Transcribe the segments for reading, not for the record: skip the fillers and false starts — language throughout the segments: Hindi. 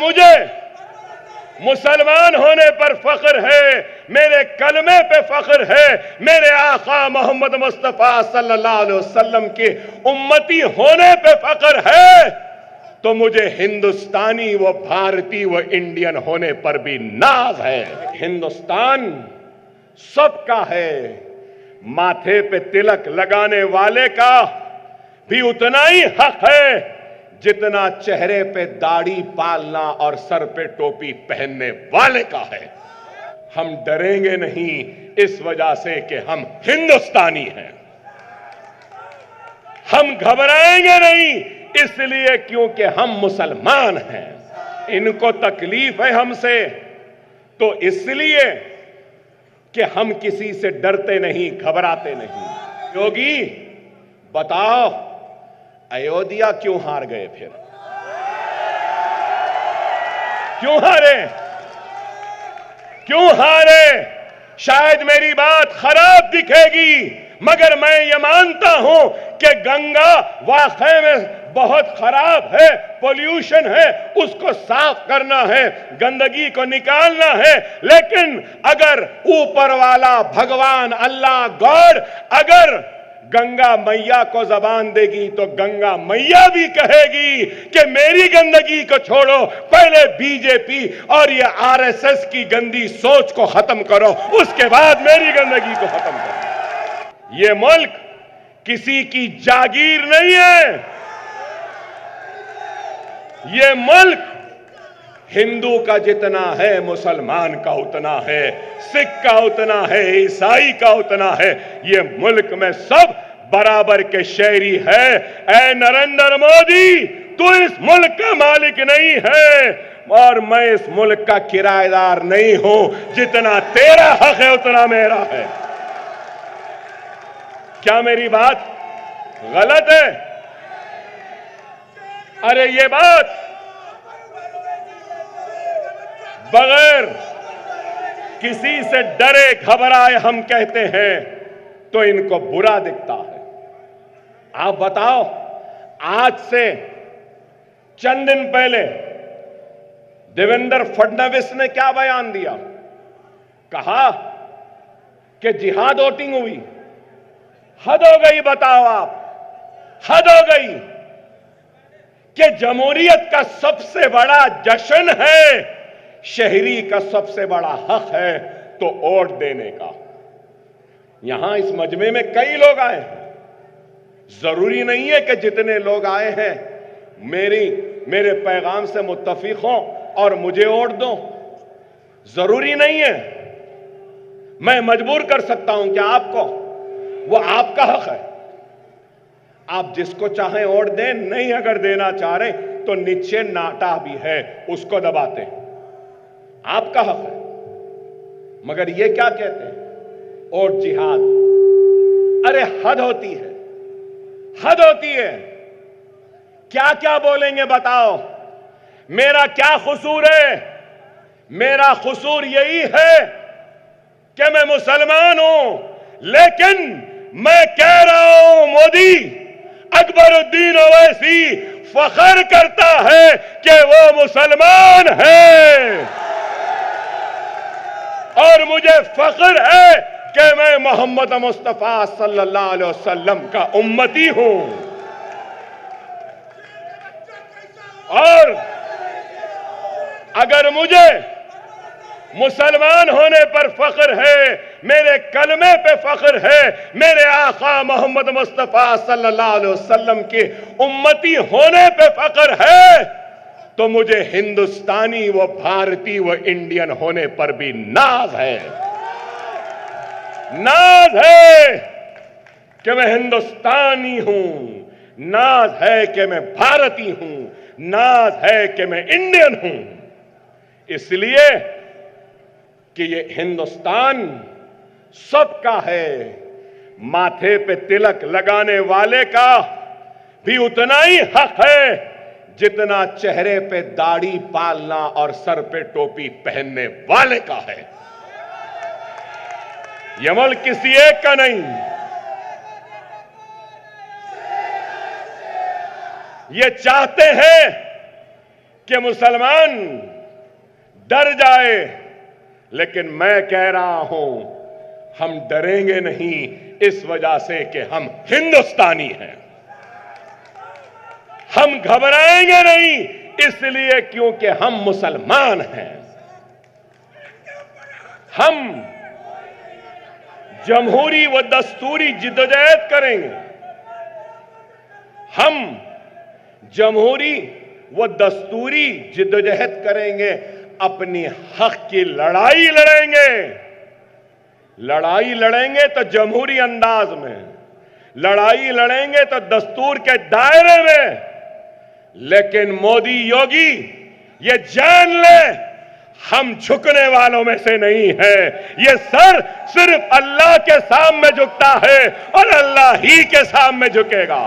मुझे मुसलमान होने पर फख्र है, मेरे कलमे पे फख्र है, मेरे आका मोहम्मद मुस्तफा सल्लल्लाहु अलैहि वसल्लम के उम्मती होने पे फख्र है, तो मुझे हिंदुस्तानी व भारतीय व इंडियन होने पर भी नाज है। हिंदुस्तान सबका है, माथे पे तिलक लगाने वाले का भी उतना ही हक है जितना चेहरे पे दाढ़ी पालना और सर पे टोपी पहनने वाले का है। हम डरेंगे नहीं इस वजह से कि हम हिंदुस्तानी हैं। हम घबराएंगे नहीं इसलिए क्योंकि हम मुसलमान हैं। इनको तकलीफ है हमसे तो इसलिए कि हम किसी से डरते नहीं, घबराते नहीं। योगी बताओ, अयोध्या क्यों हार गए? फिर क्यों हारे? क्यों हारे? शायद मेरी बात खराब दिखेगी, मगर मैं ये मानता हूं कि गंगा वाकई में बहुत खराब है, पोल्यूशन है, उसको साफ करना है, गंदगी को निकालना है। लेकिन अगर ऊपर वाला भगवान अल्लाह गॉड अगर गंगा मैया को जबान देगी तो गंगा मैया भी कहेगी कि मेरी गंदगी को छोड़ो, पहले बीजेपी और ये आरएसएस की गंदी सोच को खत्म करो, उसके बाद मेरी गंदगी को खत्म करो। ये मुल्क किसी की जागीर नहीं है। ये मुल्क हिंदू का जितना है, मुसलमान का उतना है, सिख का उतना है, ईसाई का उतना है। ये मुल्क में सब बराबर के शहरी है। ऐ नरेंद्र मोदी, तू इस मुल्क का मालिक नहीं है और मैं इस मुल्क का किराएदार नहीं हूं। जितना तेरा हक है उतना मेरा है। क्या मेरी बात गलत है? अरे ये बात बगैर किसी से डरे घबराए हम कहते हैं तो इनको बुरा दिखता है। आप बताओ, आज से चंद दिन पहले देवेंद्र फडणवीस ने क्या बयान दिया? कहा कि जिहाद वोटिंग हुई। हद हो गई, बताओ आप, हद हो गई कि जमहूरियत का सबसे बड़ा जश्न है, शहरी का सबसे बड़ा हक है तो वोट देने का। यहां इस मजमे में कई लोग आए हैं। जरूरी नहीं है कि जितने लोग आए हैं मेरे पैगाम से मुत्तफिक हों और मुझे वोट दो। जरूरी नहीं है। मैं मजबूर कर सकता हूं कि आपको, वो आपका हक है। आप जिसको चाहें वोट दें, नहीं अगर देना चाह रहे तो नीचे नाटा भी है, उसको दबाते हैं, आपका हक है। मगर ये क्या कहते हैं? और जिहाद। अरे हद होती है, हद होती है। क्या क्या बोलेंगे बताओ? मेरा क्या कसूर है? मेरा कसूर यही है कि मैं मुसलमान हूं, लेकिन मैं कह रहा हूं मोदी, अकबरुद्दीन ओवैसी फख्र करता है कि वो मुसलमान है और मुझे फख्र है कि मैं मोहम्मद मुस्तफा सल्लल्लाहु अलैहि वसल्लम का उम्मती हूं। और अगर मुझे मुसलमान होने पर फख्र है, मेरे कलमे पे फख्र है, मेरे आका मोहम्मद मुस्तफा सल्लल्लाहु अलैहि वसल्लम के उम्मती होने पे फख्र है, तो मुझे हिंदुस्तानी व भारतीय व इंडियन होने पर भी नाज है। नाज है कि मैं हिंदुस्तानी हूं, नाज है कि मैं भारतीय हूं, नाज है कि मैं इंडियन हूं। इसलिए कि ये हिंदुस्तान सबका है, माथे पे तिलक लगाने वाले का भी उतना ही हक है जितना चेहरे पे दाढ़ी पालना और सर पे टोपी पहनने वाले का है। यह मुल्क किसी एक का नहीं। ये चाहते हैं कि मुसलमान डर जाए, लेकिन मैं कह रहा हूं हम डरेंगे नहीं, इस वजह से कि हम हिंदुस्तानी हैं। हम घबराएंगे नहीं इसलिए क्योंकि हम मुसलमान हैं। हम जमहूरी व दस्तूरी जिद्दोजहद करेंगे। हम जमहूरी व दस्तूरी जिद्दोजहद करेंगे, अपनी हक की लड़ाई लड़ेंगे। लड़ाई लड़ेंगे तो जमहूरी अंदाज में, लड़ाई लड़ेंगे तो दस्तूर के दायरे में, लेकिन मोदी योगी ये जान ले हम झुकने वालों में से नहीं है। ये सर सिर्फ अल्लाह के सामने झुकता है और अल्लाह ही के सामने झुकेगा।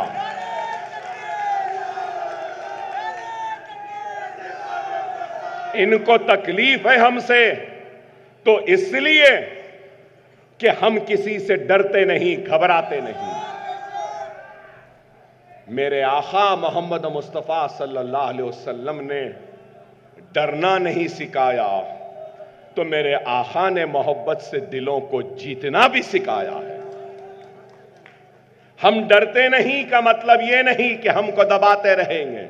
इनको तकलीफ है हमसे तो इसलिए कि हम किसी से डरते नहीं, घबराते नहीं। मेरे आका मोहम्मद मुस्तफ़ा सल्लल्लाहु अलैहि वसल्लम ने डरना नहीं सिखाया, तो मेरे आका ने मोहब्बत से दिलों को जीतना भी सिखाया है। हम डरते नहीं का मतलब ये नहीं कि हमको दबाते रहेंगे।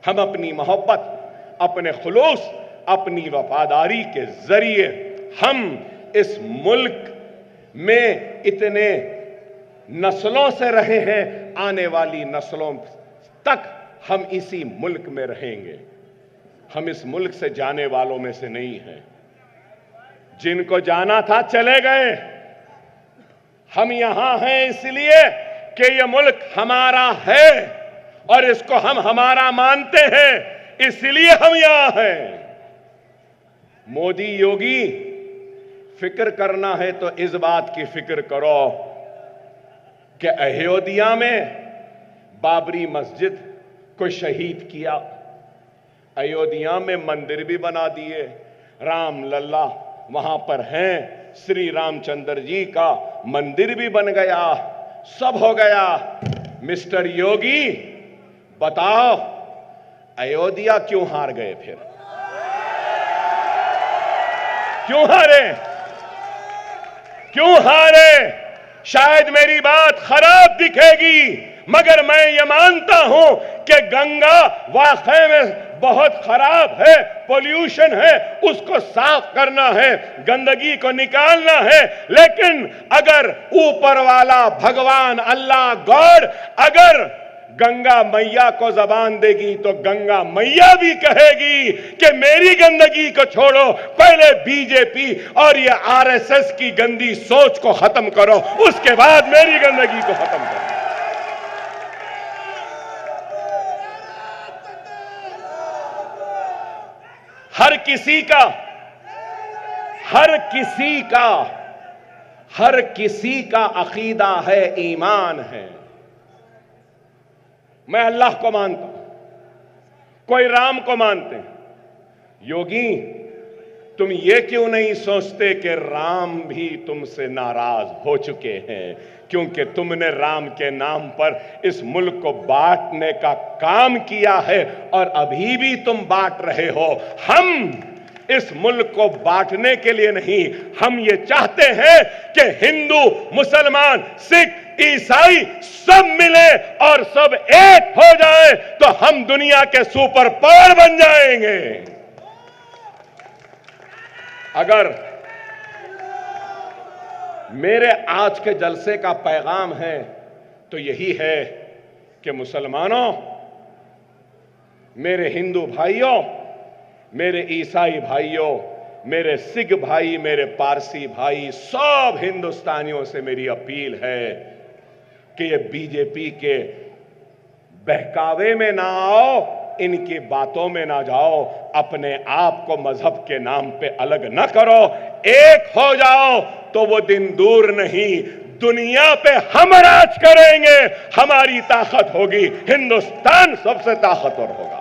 हम अपनी मोहब्बत, अपने खुलूस, अपनी वफादारी के जरिए हम इस मुल्क में इतने नस्लों से रहे हैं, आने वाली नस्लों तक हम इसी मुल्क में रहेंगे। हम इस मुल्क से जाने वालों में से नहीं हैं। जिनको जाना था चले गए। हम यहां हैं इसलिए कि ये मुल्क हमारा है और इसको हम हमारा मानते हैं, इसलिए हम यहां हैं। मोदी योगी फिक्र करना है तो इस बात की फिक्र करो कि अयोध्या में बाबरी मस्जिद को शहीद किया, अयोध्या में मंदिर भी बना दिए, राम लल्ला वहां पर हैं, श्री रामचंद्र जी का मंदिर भी बन गया, सब हो गया। मिस्टर योगी बताओ अयोध्या क्यों हार गए? फिर क्यों हारे? क्यों हारे? शायद मेरी बात खराब दिखेगी, मगर मैं ये मानता हूं कि गंगा वाकई में बहुत खराब है, पोल्यूशन है, उसको साफ करना है, गंदगी को निकालना है। लेकिन अगर ऊपर वाला भगवान अल्लाह गॉड अगर गंगा मैया को जबान देगी तो गंगा मैया भी कहेगी कि मेरी गंदगी को छोड़ो, पहले बीजेपी और ये आरएसएस की गंदी सोच को खत्म करो, उसके बाद मेरी गंदगी को खत्म करो। हर किसी का अकीदा है, ईमान है। मैं अल्लाह को मानता हूं, कोई राम को मानते हैं। योगी तुम ये क्यों नहीं सोचते कि राम भी तुमसे नाराज हो चुके हैं, क्योंकि तुमने राम के नाम पर इस मुल्क को बांटने का काम किया है और अभी भी तुम बांट रहे हो। हम इस मुल्क को बांटने के लिए नहीं, हम ये चाहते हैं कि हिंदू, मुसलमान, सिख, ईसाई सब मिले और सब एक हो जाए तो हम दुनिया के सुपर पावर बन जाएंगे। अगर मेरे आज के जलसे का पैगाम है तो यही है कि मुसलमानों, मेरे हिंदू भाइयों, मेरे ईसाई भाइयों, मेरे सिख भाई, मेरे पारसी भाई, सब हिंदुस्तानियों से मेरी अपील है कि ये बीजेपी के बहकावे में ना आओ, इनकी बातों में ना जाओ, अपने आप को मजहब के नाम पे अलग ना करो, एक हो जाओ तो वो दिन दूर नहीं, दुनिया पे हम राज करेंगे, हमारी ताकत होगी, हिंदुस्तान सबसे ताकतवर होगा।